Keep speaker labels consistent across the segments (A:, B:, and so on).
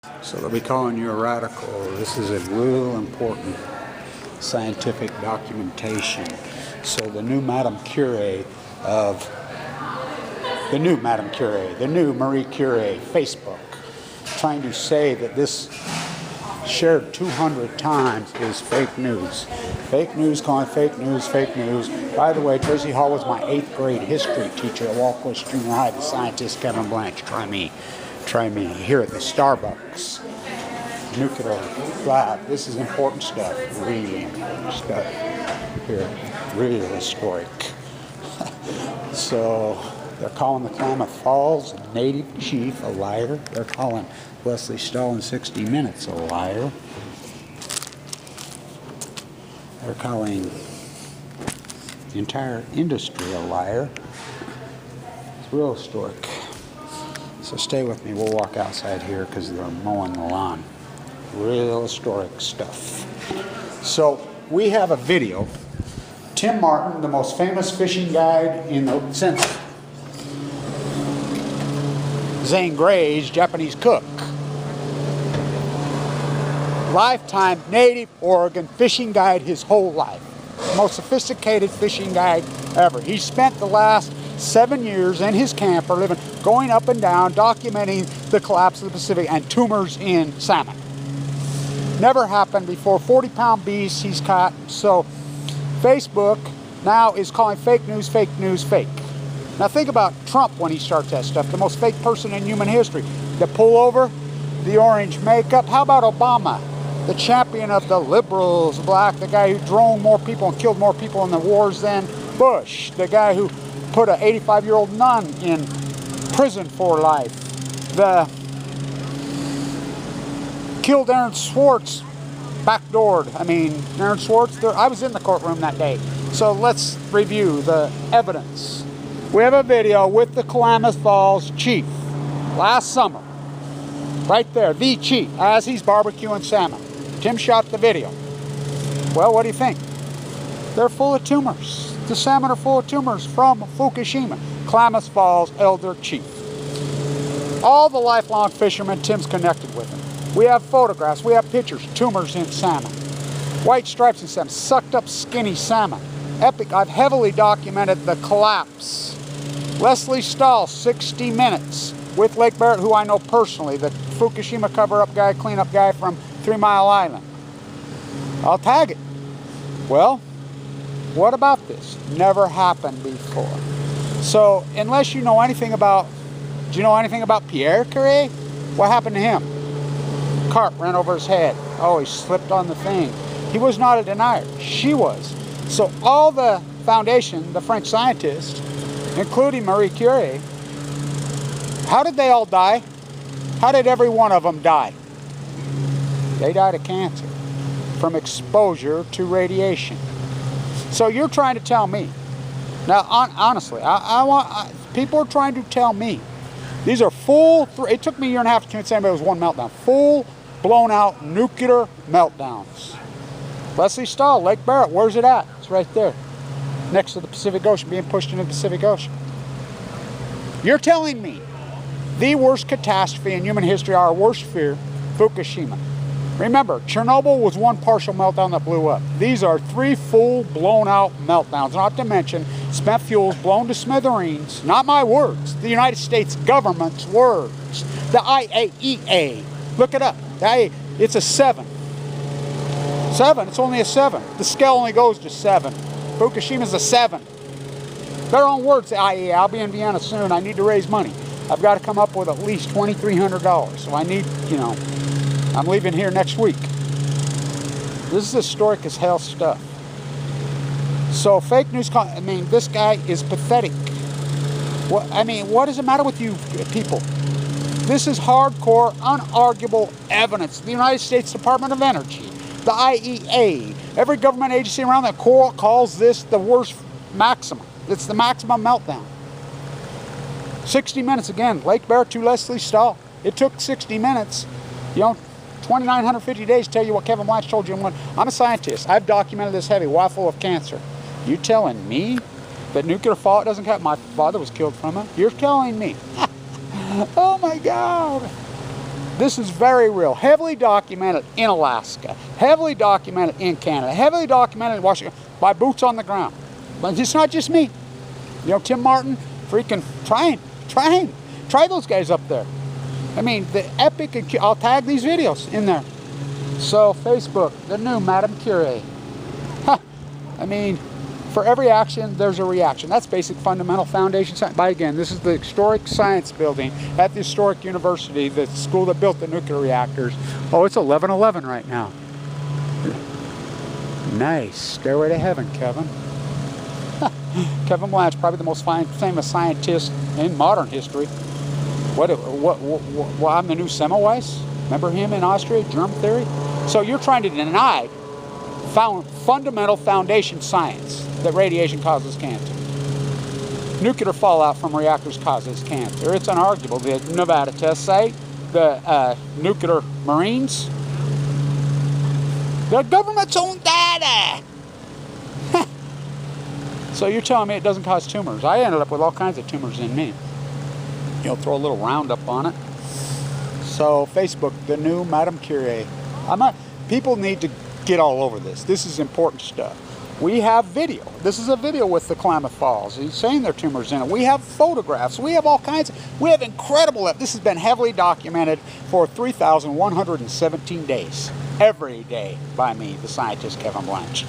A: So they'll be calling you a radical. This is a real important scientific documentation. So the new Madame Curie the new Marie Curie, Facebook, trying to say that this shared 200 times is fake news. Fake news, calling fake news, fake news. By the way, Tracy Hall was my 8th grade history teacher at Walquist Junior High, the scientist Kevin Blanche. Try me here at the Starbucks nuclear lab. This is important stuff, really important stuff here, really historic. So they're calling the Klamath Falls native chief a liar. They're calling Leslie Stahl in 60 Minutes a liar. They're calling the entire industry a liar. It's real historic. So stay with me. We'll walk outside here because they're mowing the lawn. Real historic stuff. So we have a video. Tim Martin, the most famous fishing guide in the century. Zane Gray's Japanese cook. Lifetime native Oregon fishing guide his whole life. Most sophisticated fishing guide ever. He spent the last 7 years in his camper living, going up and down, documenting the collapse of the Pacific and tumors in salmon. Never happened before. 40-pound beasts he's caught. So Facebook now is calling fake news, fake news, fake. Now think about Trump when he starts that stuff, the most fake person in human history. The pullover, the orange makeup. How about Obama, the champion of the liberals, black, the guy who droned more people and killed more people in the wars than Bush, the guy who put an 85-year-old nun in prison for life, the killed Aaron Swartz, backdoored. I mean, Aaron Swartz, I was in the courtroom that day. So let's review the evidence. We have a video with the Klamath Falls chief last summer. Right there, the chief, as he's barbecuing salmon. Tim shot the video. Well, what do you think? They're full of tumors. The salmon are full of tumors from Fukushima. Klamath Falls elder chief. All the lifelong fishermen, Tim's connected with them. We have photographs, we have pictures, tumors in salmon. White stripes in salmon, sucked up skinny salmon. Epic, I've heavily documented the collapse. Leslie Stahl, 60 Minutes, with Lake Barrett, who I know personally, the Fukushima cover-up guy, cleanup guy from 3 Mile Island. I'll tag it. Well, what about this? Never happened before. So, unless you know anything about, do you know anything about Pierre Curie? What happened to him? Cart ran over his head. Oh, he slipped on the thing. He was not a denier. She was. So all the foundation, the French scientists, including Marie Curie, how did they all die? How did every one of them die? They died of cancer from exposure to radiation. So you're trying to tell me, now honestly, people are trying to tell me, these are full, it took me a year and a half to convince anybody it was one meltdown, full blown out nuclear meltdowns. Leslie Stahl, Lake Barrett, where's it at? It's right there, next to the Pacific Ocean, being pushed into the Pacific Ocean. You're telling me the worst catastrophe in human history, our worst fear, Fukushima. Remember, Chernobyl was one partial meltdown that blew up. These are 3 full blown out meltdowns, not to mention spent fuels blown to smithereens. Not my words, the United States government's words. The IAEA, look it up. It's a 7. 7, it's only a 7. The scale only goes to 7. Fukushima's a 7. Their own words, the IAEA. I'll be in Vienna soon. I need to raise money. I've got to come up with at least $2,300. So I need, I'm leaving here next week. This is historic as hell stuff. So fake news, this guy is pathetic. What is the matter with you people? This is hardcore, unarguable evidence. The United States Department of Energy, the IEA, every government agency around the core calls this the worst maximum. It's the maximum meltdown. 60 Minutes again, Lake Barrett to Leslie Stahl. It took 60 minutes, 2,950 days to tell you what Kevin Blanche told you. I'm a scientist. I've documented this heavy, why full of cancer. You telling me that nuclear fallout doesn't count? My father was killed from it. You're telling me. Oh my God. This is very real. Heavily documented in Alaska. Heavily documented in Canada. Heavily documented in Washington by boots on the ground. But it's not just me. You know, Tim Martin, freaking try those guys up there. I mean, the epic, I'll tag these videos in there. So, Facebook, the new Madame Curie. Huh. I mean, for every action, there's a reaction. That's basic fundamental foundation science. By again, this is the historic science building at the historic university, the school that built the nuclear reactors. Oh, it's 11:11 right now. Nice. Stairway to heaven, Kevin. Kevin Blanche, probably the most famous scientist in modern history. I'm the new Semmelweis. Remember him in Austria, germ theory? So you're trying to deny fundamental foundation science that radiation causes cancer. Nuclear fallout from reactors causes cancer. It's unarguable. The Nevada test site, the nuclear marines, the government's own data. So you're telling me it doesn't cause tumors? I ended up with all kinds of tumors in me. You'll throw a little Roundup on it. So Facebook, the new Madame Curie. People need to get all over this. This is important stuff. We have video. This is a video with the Klamath Falls. He's saying there are tumors in it. We have photographs. We have all kinds we have incredible. This has been heavily documented for 3,117 days. Every day by me, the scientist Kevin Blanche.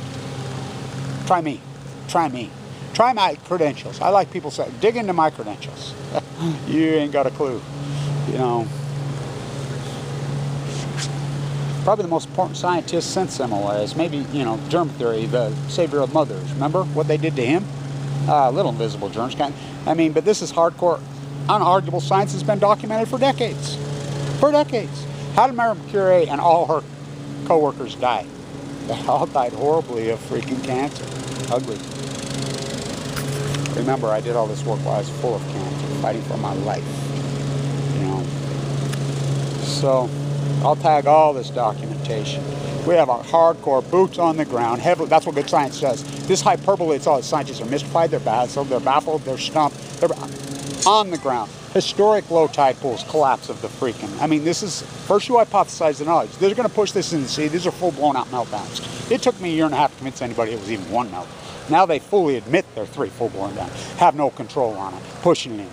A: Try me. Try me. Try my credentials. I like people say, dig into my credentials. You ain't got a clue. You know. Probably the most important scientist since Semmelweis. Maybe, you know, germ theory, the savior of mothers. Remember what they did to him? Little invisible germs. I mean, but this is hardcore, unarguable science has been documented for decades. For decades. How did Madame Curie and all her co-workers die? They all died horribly of freaking cancer. Ugly. Remember, I did all this work while I was full of cancer, fighting for my life. You know. So, I'll tag all this documentation. We have our hardcore boots on the ground. Heavily, that's what good science does. This hyperbole, it's all the scientists are mystified, they're baffled, they're stumped. They're on the ground. Historic low tide pools, collapse of the freaking. I mean, this is, first you hypothesize the knowledge. They're going to push this in the sea. These are full blown out meltdowns. It took me a year and a half to convince anybody it was even one melt. Now they fully admit they're 3 full blown down. Have no control on it. Pushing it in.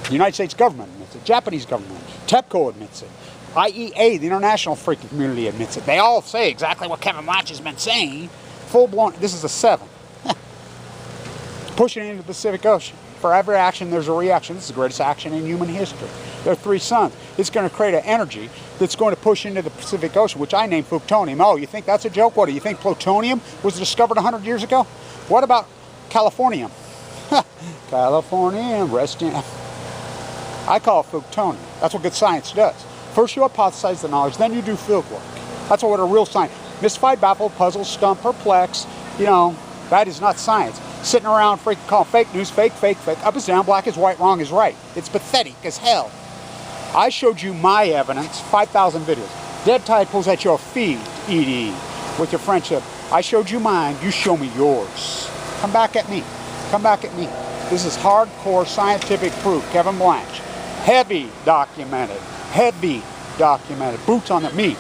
A: The United States government admits it. Japanese government. TEPCO admits it. IEA, the international freaking community, admits it. They all say exactly what Kevin Blanche has been saying. Full blown. This is a 7. Pushing it into the Pacific Ocean. For every action, there's a reaction. This is the greatest action in human history. There are 3 suns. It's going to create an energy that's going to push into the Pacific Ocean, which I named plutonium. Oh, you think that's a joke? What, do you think plutonium was discovered 100 years ago? What about Californium? Californium, resting. I call it plutonium. That's what good science does. First you hypothesize the knowledge, then you do field work. That's what a real science. Mystified, baffled, puzzled, stumped, perplexed. You know, that is not science. Sitting around freaking calling fake news, fake, fake, fake. Up is down, black is white, wrong is right. It's pathetic as hell. I showed you my evidence, 5,000 videos. Dead tide pulls at your feet, ED, with your friendship. I showed you mine, you show me yours. Come back at me. Come back at me. This is hardcore scientific proof. Kevin Blanche. Heavy documented. Heavy documented. Boots on it. Me.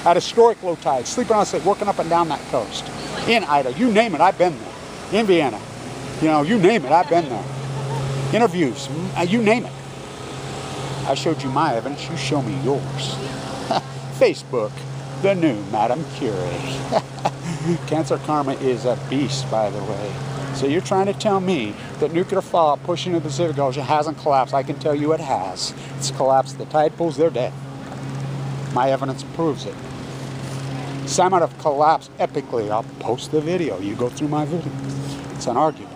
A: At historic low tide. Sleeping on the working up and down that coast. In Idaho. You name it, I've been there. In Vienna. You know, you name it, I've been there. Interviews. You name it. I showed you my evidence. You show me yours. Facebook. The new Madame Curie. Cancer karma is a beast, by the way. So you're trying to tell me that nuclear fallout pushing into the Pacific Ocean hasn't collapsed. I can tell you it has. It's collapsed. The tide pools, they're dead. My evidence proves it. Some have collapsed epically. I'll post the video. You go through my video. It's unarguable.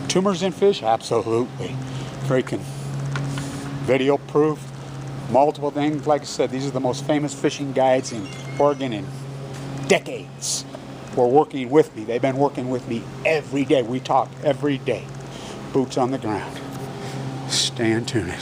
A: Tumors in fish? Absolutely. Freaking video proof. Multiple things. Like I said, these are the most famous fishing guides in Oregon in decades. Were working with me. They've been working with me every day. We talk every day. Boots on the ground. Stay tuned.